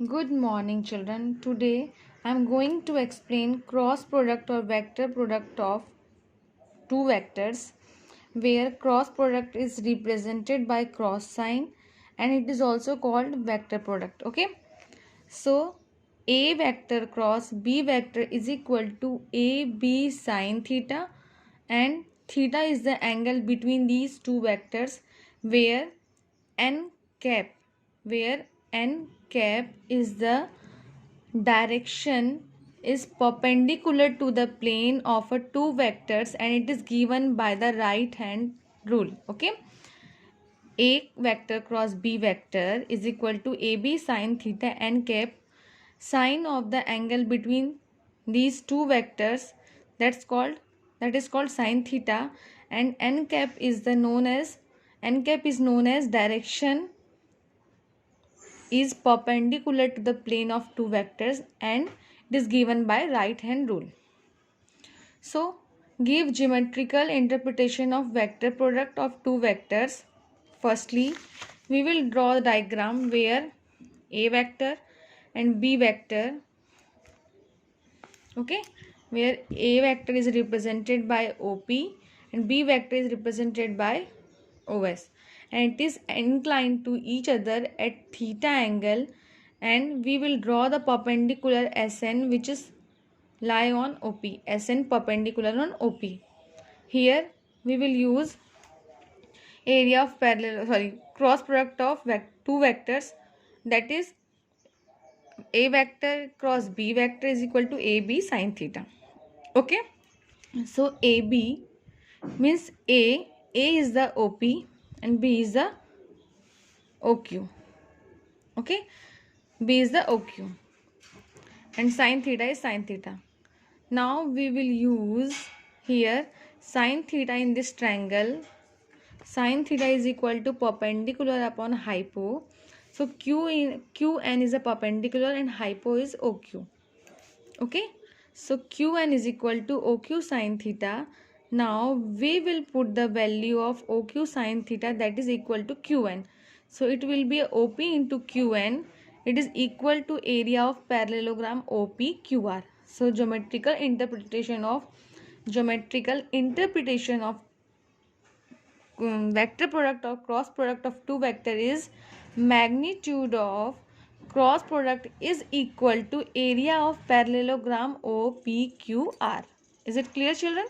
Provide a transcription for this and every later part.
Good morning, children. Today I am going to explain cross product or vector product of two vectors, where cross product is represented by cross sign and it is also called vector product. Okay, so A vector cross B vector is equal to AB sine theta, and theta is the angle between these two vectors, where n cap where n cap is the direction is perpendicular to the plane of a two vectors, and it is given by the right hand rule. Okay, A vector cross B vector is equal to AB sine theta n cap, sine of the angle between these two vectors, that is called sine theta, and n cap is known as direction is perpendicular to the plane of two vectors, and it is given by right hand rule. So give geometrical interpretation of vector product of two vectors. Firstly, we will draw the diagram where A vector and B vector, okay, where A vector is represented by OP and B vector is represented by OS, and it is inclined to each other at theta angle, and we will draw the perpendicular SN which is lie on OP, SN perpendicular on OP. Here we will use area of cross product of two vectors, that is A vector cross B vector is equal to AB sine theta. Okay, so AB means A is the OP and B is the OQ. Okay, B is the OQ and sine theta is sine theta. Now we will use here sine theta in this triangle. Sine theta is equal to perpendicular upon hypo. So QN is a perpendicular and hypo is OQ. Okay, so QN is equal to OQ sine theta. Now we will put the value of OQ sine theta, that is equal to QN. So it will be OP into QN. It is equal to area of parallelogram OPQR. So geometrical interpretation of vector product or cross product of two vector is magnitude of cross product is equal to area of parallelogram OPQR. Is it clear, children?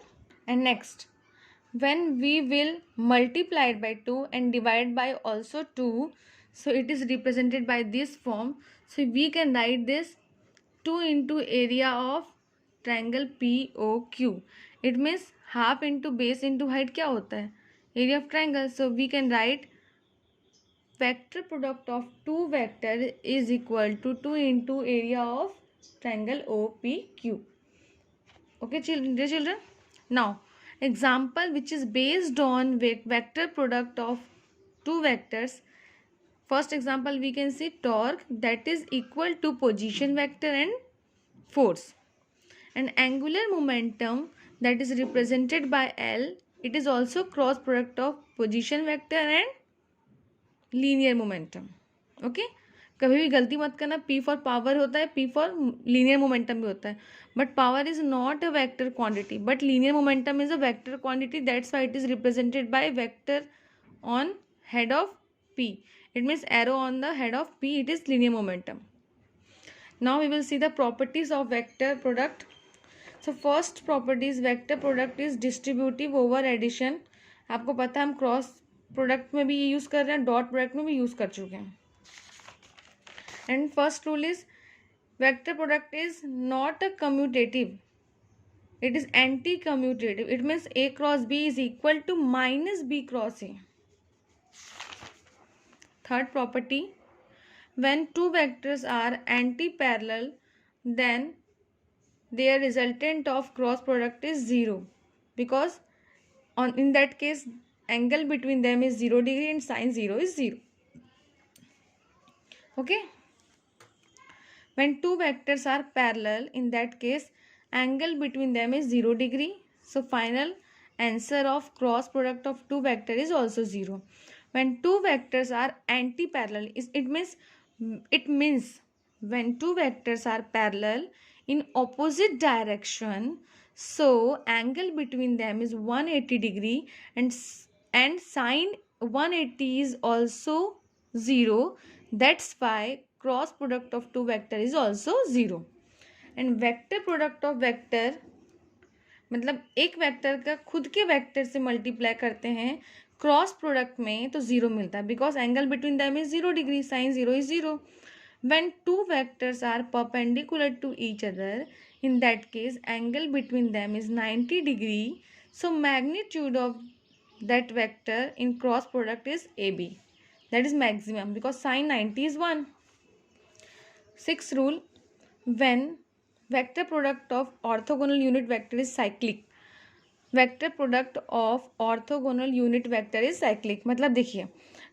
And next, when we will multiply it by 2 and divide by also 2, so it is represented by this form. So we can write this 2 into area of triangle POQ. It means half into base into height क्या होता है? Area of triangle. So we can write vector product of two vector is equal to 2 into area of triangle OPQ. Okay, children. Now, example which is based on vector product of two vectors. First example, we can see torque, that is equal to position vector and force, and angular momentum, that is represented by L. It is also cross product of position vector and linear momentum. Okay, कभी भी गलती मत करना, P for power होता है, P for linear momentum भी होता है, but power is not a vector quantity, but linear momentum is a vector quantity. That's why it is represented by vector on head of P. It means arrow on the head of P, it is linear momentum. Now we will see the properties of vector product. So first property is vector product is distributive over addition. आपको पता है हम cross product में भी ये use कर रहे हैं, डॉट प्रोडक्ट में भी यूज़ कर चुके हैं. And first rule is vector product is not a commutative, it is anti-commutative. It means A cross B is equal to minus B cross A. Third property, when two vectors are anti-parallel, then their resultant of cross product is 0, because in that case angle between them is 0 degree and sine 0 is 0. Okay, when two vectors are parallel, in that case angle between them is 0 degree. So final answer of cross product of two vector is also 0. When two vectors are anti-parallel, it means when two vectors are parallel in opposite direction, so angle between them is 180 degree, and sine 180 is also 0. That's why cross product of two vector is also 0. And vector product of vector मतलब एक vector का खुद के vector से multiply करते हैं cross product में तो 0 मिलता है, because angle between them is 0 degree, sine 0 is 0. When two vectors are perpendicular to each other, in that case angle between them is 90 degree, so magnitude of that vector in cross product is AB, that is maximum because sin 90 is 1. Sixth rule, when vector product of orthogonal unit vector is cyclic, vector product of orthogonal unit vector is cyclic. मतलब देखिए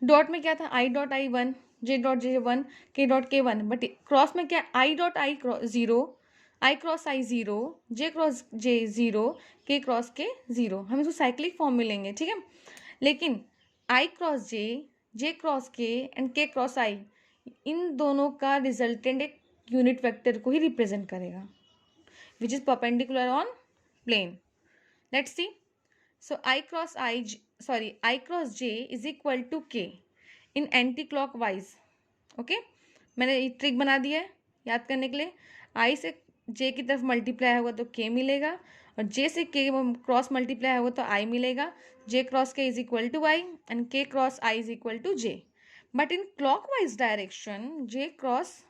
dot में क्या था, आई dot आई 1, J dot J 1, के dot के 1, but cross में क्या, I dot I 0, I cross I 0, J cross J 0, K cross के 0. हम इसको साइक्लिक फॉर्म में लेंगे, ठीक है. लेकिन आई क्रॉस जे क्रॉस के एंड के क्रॉस आई, इन दोनों का रिजल्टेंट एक यूनिट वेक्टर को ही रिप्रेजेंट करेगा which is perpendicular on plane. Let's see. So I cross j is equal to k in anti-clockwise. Okay, मैंने ये ट्रिक बना दिया है याद करने के लिए. I से j की तरफ मल्टीप्लाई होगा तो k मिलेगा, और j से k क्रॉस मल्टीप्लाई होगा तो I मिलेगा. j cross k is equal to I and k cross I is equal to j. But in clockwise direction, j cross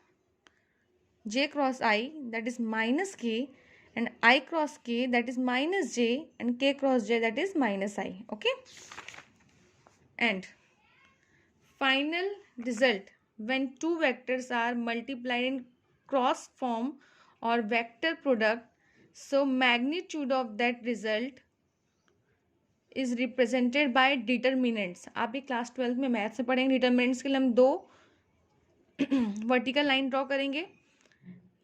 I, that is minus k, and I cross k, that is minus j, and k cross j, that is minus I. Okay, and final result, when two vectors are multiplied in cross form or vector product, so magnitude of that result is represented by determinants. आप भी class 12 में math से पढ़ेंगे. Determinants के लिए हम दो vertical line draw करेंगे.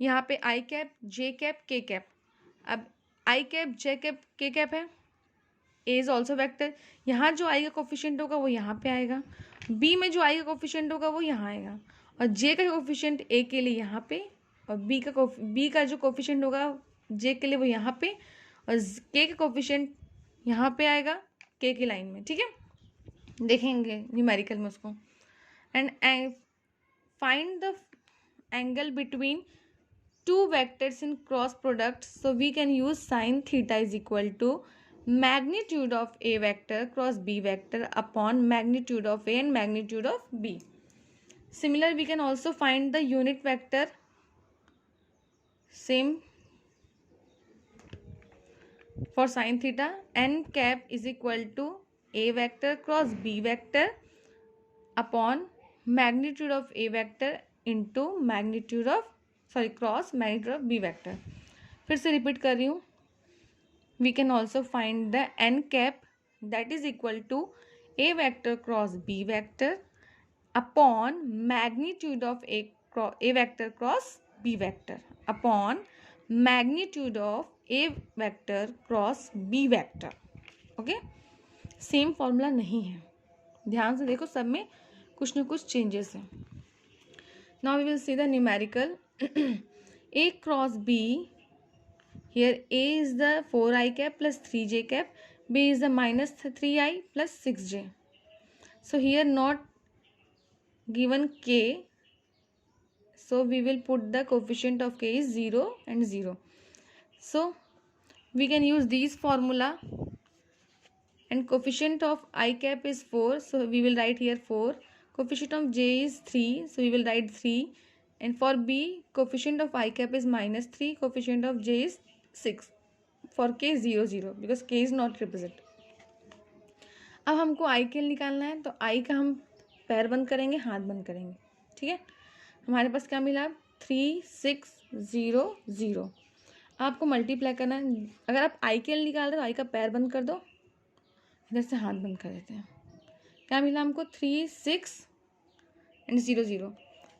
यहाँ पे आई कैप, जे कैप, के कैप. अब आई कैप, जे कैप, के कैप है, ए इज ऑल्सो वैक्टर. यहाँ जो आई का कोफिशिएंट होगा वो यहाँ पे आएगा, बी में जो आई का कोफिशिएंट होगा वो यहाँ आएगा, और जे का कोफिशिएंट ए के लिए यहाँ पे, और बी का जो कोफिशिएंट होगा जे के लिए वो यहाँ पे, और के का कोफिशिएंट यहाँ पे आएगा के की लाइन में. ठीक है, देखेंगे न्यूमेरिकल में उसको. And find the angle between two vectors in cross product, so we can use sin theta is equal to magnitude of a vector cross b vector upon magnitude of a and magnitude of b. Similar, we can also find the unit vector. Same for sin theta, n cap is equal to a vector cross b vector upon magnitude of a vector into magnitude of cross magnitude of B vector. फिर से repeat कर रही हूँ. We can also find the n cap, that is equal to A vector cross B vector upon magnitude of A vector cross B vector upon magnitude of A vector cross B vector. Okay, same formula नहीं है, ध्यान से देखो, सब में कुछ ना कुछ चेंजेस हैं. Now we will see the numerical. A cross B, here A is the 4i cap plus 3j cap, B is the minus 3i plus 6j. So here not given k, so we will put the coefficient of k is 0 and 0. So we can use these formula, and coefficient of I cap is 4, so we will write here 4. Coefficient of j is 3, so we will write 3. And for B, coefficient of I cap is minus 3, coefficient of J is 6. For K 0 0 because K is not represented. अब हमको I के निकालना है, तो I का हम पैर बंद करेंगे, हाथ बंद करेंगे. ठीक है, हमारे पास क्या मिला, 3 6 0 0. आपको मल्टीप्लाई करना है. अगर आप I के निकाल रहे हो तो I का पैर बंद कर दो, इधर से हाथ बंद कर देते हैं. क्या मिला हमको, 3 6 एंड 0 0.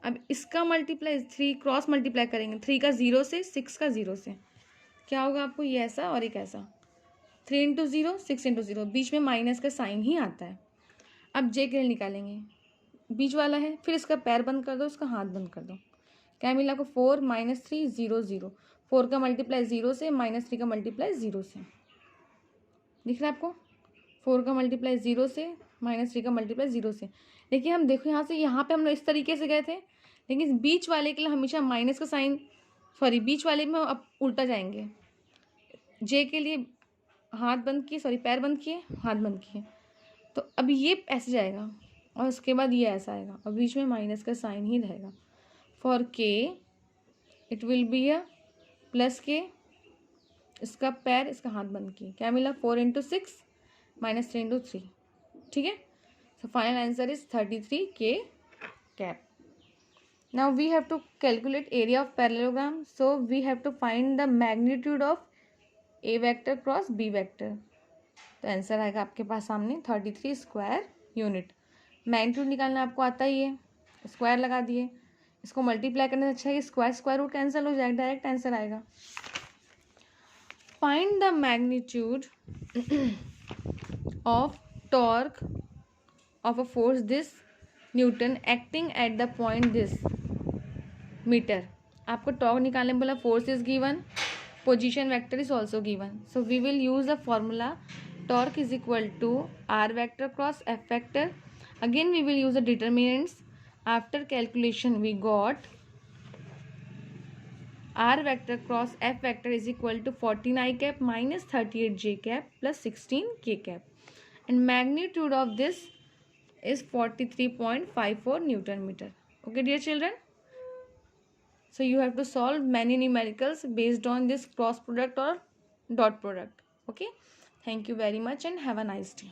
अब इसका मल्टीप्लाई 3 क्रॉस मल्टीप्लाई करेंगे, 3 का 0 से, 6 का 0 से, क्या होगा आपको, ये ऐसा और एक ऐसा. 3 इंटू 0 6 इंटू 0, बीच में माइनस का साइन ही आता है. अब जे के लिए निकालेंगे, बीच वाला है, फिर इसका पैर बंद कर दो, इसका हाथ बंद कर दो. क्या मिला आपको 4 - 3 0 0, 4 का मल्टीप्लाई 0 से, -3 का मल्टीप्लाई 0 से, दिख रहा है आपको, 4 का मल्टीप्लाई 0 से, -3 का मल्टीप्लाई 0 से। देखिए हम देखो यहाँ से यहाँ पे हम लोग इस तरीके से गए थे, लेकिन बीच वाले के लिए हमेशा माइनस का साइन, सॉरी बीच वाले में अब उल्टा जाएंगे। जे के लिए हाथ बंद किए, सॉरी पैर बंद किए, हाथ बंद किए, तो अभी ये ऐसे जाएगा और उसके बाद ये ऐसा आएगा और बीच में माइनस का साइन ही रहेगा। फॉर के it will be a plus के, इसका पैर, इसका हाथ बंद किए, क्या मिला 4 × 6 -3 × 3, ठीक है। सो फाइनल आंसर इज 33 के cap. Now we have to calculate area of parallelogram. So we have to find the magnitude of A vector cross B vector. तो आंसर आएगा आपके पास सामने 33 स्क्वायर यूनिट। मैग्नीट्यूड निकालना आपको आता ही है, स्क्वायर लगा दिए, इसको मल्टीप्लाई करने से अच्छा है कि स्क्वायर रूट कैंसिल हो जाएगा, डायरेक्ट आंसर आएगा। Find the magnitude of torque of a force this newton acting at the point this meter. आपको टॉर्क निकालने में बोला, force is given, position vector is also given, so we will use the formula torque is equal to R vector cross F vector. Again we will use the determinants. After calculation we got R vector cross F vector is equal to 14 I cap - 38 J cap plus 16 K cap, and magnitude of this is 43.54 Newton meter. Okay dear children, so you have to solve many numericals based on this cross product or dot product. Okay, thank you very much and have a nice day.